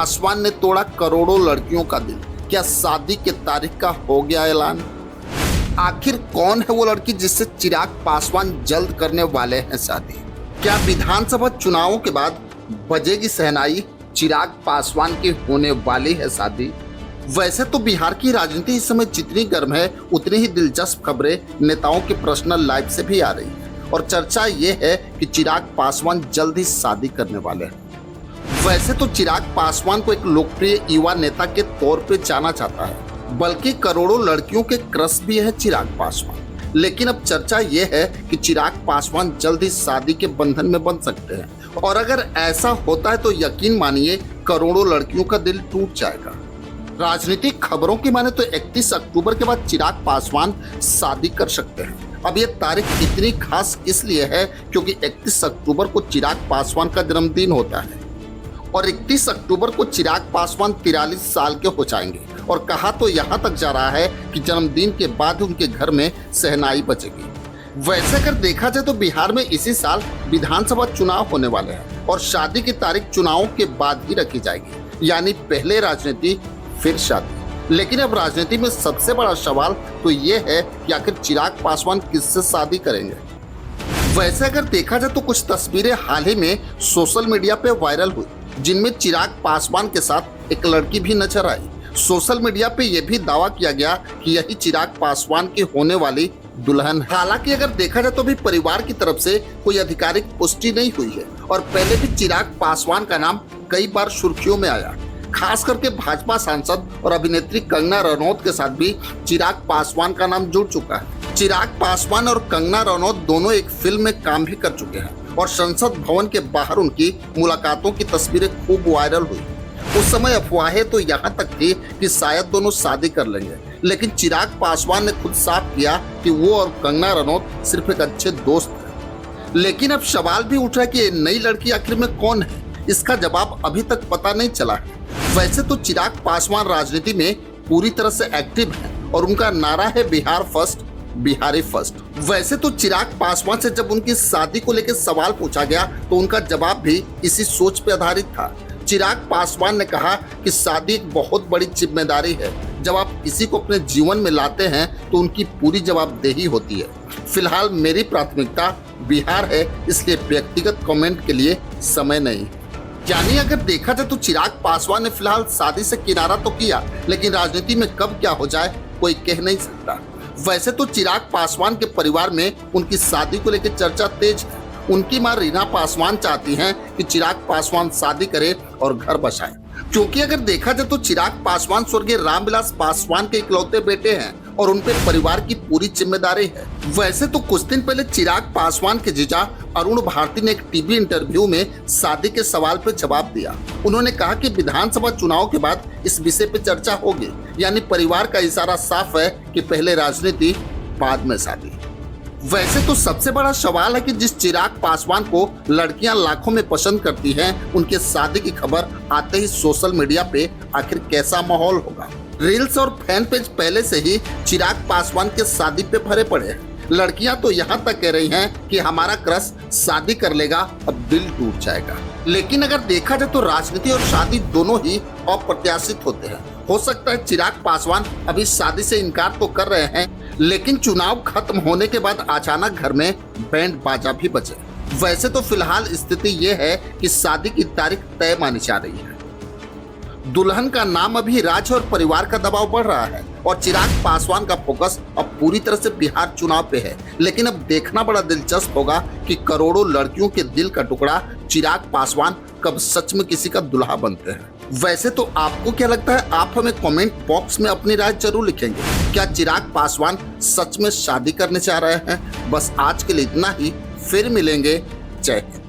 पासवान ने तोड़ा करोड़ों लड़कियों का दिल। क्या शादी की तारीख का हो गया ऐलान? आखिर कौन है वो लड़की जिससे चिराग पासवान जल्द करने वाले हैं शादी? क्या विधानसभा चुनावों के बाद बजेगी शहनाई, चिराग पासवान की होने वाली है शादी? वैसे तो बिहार की राजनीति इस समय जितनी गर्म है उतनी ही दिलचस्प खबरें नेताओं के पर्सनल लाइफ से भी आ रही है और चर्चा ये है कि चिराग पासवान जल्द ही शादी करने वाले हैं। वैसे तो चिराग पासवान को एक लोकप्रिय युवा नेता के तौर पे जाना जाता है, बल्कि करोड़ों लड़कियों के क्रश भी है चिराग पासवान। लेकिन अब चर्चा ये है कि चिराग पासवान जल्द ही शादी के बंधन में बंध सकते हैं और अगर ऐसा होता है तो यकीन मानिए करोड़ों लड़कियों का दिल टूट जाएगा। राजनीतिक खबरों की माने तो 31 अक्टूबर के बाद चिराग पासवान शादी कर सकते हैं। अब ये तारीख इतनी खास इसलिए है क्योंकि 31 अक्टूबर को चिराग पासवान का जन्मदिन होता है और 31 अक्टूबर को चिराग पासवान 43 साल के हो जाएंगे और कहा तो यहाँ तक जा रहा है कि जन्मदिन के बाद उनके घर में शहनाई बजेगी। वैसे अगर देखा जाए तो बिहार में इसी साल विधानसभा चुनाव होने वाले हैं और शादी की तारीख चुनावों के बाद ही रखी जाएगी, यानी पहले राजनीति फिर शादी। लेकिन अब राजनीति में सबसे बड़ा सवाल तो ये है कि आखिर चिराग पासवान किससे शादी करेंगे। वैसे अगर देखा जाए तो कुछ तस्वीरें हाल ही में सोशल मीडिया पे वायरल हुई जिनमें चिराग पासवान के साथ एक लड़की भी नजर आई। सोशल मीडिया पे यह भी दावा किया गया कि यही चिराग पासवान की होने वाली दुल्हन। हालांकि अगर देखा जाए तो भी परिवार की तरफ से कोई आधिकारिक पुष्टि नहीं हुई है और पहले भी चिराग पासवान का नाम कई बार सुर्खियों में आया। खास करके भाजपा सांसद और अभिनेत्री कंगना रनौत के साथ भी चिराग पासवान का नाम जुड़ चुका है। चिराग पासवान और कंगना रनौत दोनों एक फिल्म में काम भी कर चुके हैं और संसद भवन के बाहर उनकी मुलाकातों की तस्वीरें खूब वायरल हुई। उस समय अफवाहें तो यहाँ तक थी कि शायद दोनों शादी कर लेंगे, लेकिन चिराग पासवान ने खुद साफ किया कि वो और कंगना रनौत सिर्फ एक अच्छे दोस्त हैं। लेकिन अब सवाल भी उठ रहा है कि ये नई लड़की आखिर में कौन है। इसका जवाब अभी तक पता नहीं चला है। वैसे तो चिराग पासवान राजनीति में पूरी तरह से एक्टिव है और उनका नारा है बिहार फर्स्ट, बिहारी फर्स्ट। वैसे तो चिराग पासवान से जब उनकी शादी को लेकर सवाल पूछा गया तो उनका जवाब भी इसी सोच पर आधारित था। चिराग पासवान ने कहा कि शादी एक बहुत बड़ी जिम्मेदारी है। जब आप किसी को अपने जीवन में लाते हैं तो उनकी पूरी जवाबदेही होती है। फिलहाल मेरी प्राथमिकता बिहार है, इसलिए व्यक्तिगत कमेंट के लिए समय नहीं। यानी अगर देखा जाए तो चिराग पासवान ने फिलहाल शादी से किनारा तो किया, लेकिन राजनीति में कब क्या हो जाए कोई कह नहीं सकता। वैसे तो चिराग पासवान के परिवार में उनकी शादी को लेकर चर्चा तेज है। उनकी मां रीना पासवान चाहती हैं कि चिराग पासवान शादी करे और घर बसाए, क्योंकि अगर देखा जाए तो चिराग पासवान स्वर्गीय रामविलास पासवान के इकलौते बेटे हैं और उन पे परिवार की पूरी जिम्मेदारी है। वैसे तो कुछ दिन पहले चिराग पासवान के जीजा अरुण भारती ने एक टीवी इंटरव्यू में शादी के सवाल पर जवाब दिया। उन्होंने कहा कि विधानसभा चुनाव के बाद इस विषय पे चर्चा होगी, यानी परिवार का इशारा साफ है कि पहले राजनीति बाद में शादी। वैसे तो सबसे बड़ा सवाल है कि जिस चिराग पासवान को लड़कियां लाखों में पसंद करती हैं, उनके शादी की खबर आते ही सोशल मीडिया पे आखिर कैसा माहौल होगा। रील्स और फैन पेज पहले से ही चिराग पासवान के शादी पे भरे पड़े हैं। लड़कियां तो यहाँ तक कह रही हैं कि हमारा क्रश शादी कर लेगा, अब दिल टूट जाएगा। लेकिन अगर देखा जाए तो राजनीति और शादी दोनों ही अप्रत्याशित होते हैं। हो सकता है चिराग पासवान अभी शादी से इनकार तो कर रहे हैं, लेकिन चुनाव खत्म होने के बाद अचानक घर में बैंड बाजा भी बजे। वैसे तो फिलहाल स्थिति ये है कि शादी की तारीख तय मानी जा रही है। दुल्हन का नाम अभी राज्य और परिवार का दबाव बढ़ रहा है और चिराग पासवान का फोकस अब पूरी तरह से बिहार चुनाव पे है। लेकिन अब देखना बड़ा दिलचस्प होगा कि करोड़ों लड़कियों के दिल का टुकड़ा चिराग पासवान कब सच में किसी का दुल्हा बनते हैं। वैसे तो आपको क्या लगता है? आप हमें कमेंट बॉक्स में अपनी राय जरूर लिखेंगे। क्या चिराग पासवान सच में शादी करने जा रहे हैं? बस आज के लिए इतना ही, फिर मिलेंगे। जय हिंद।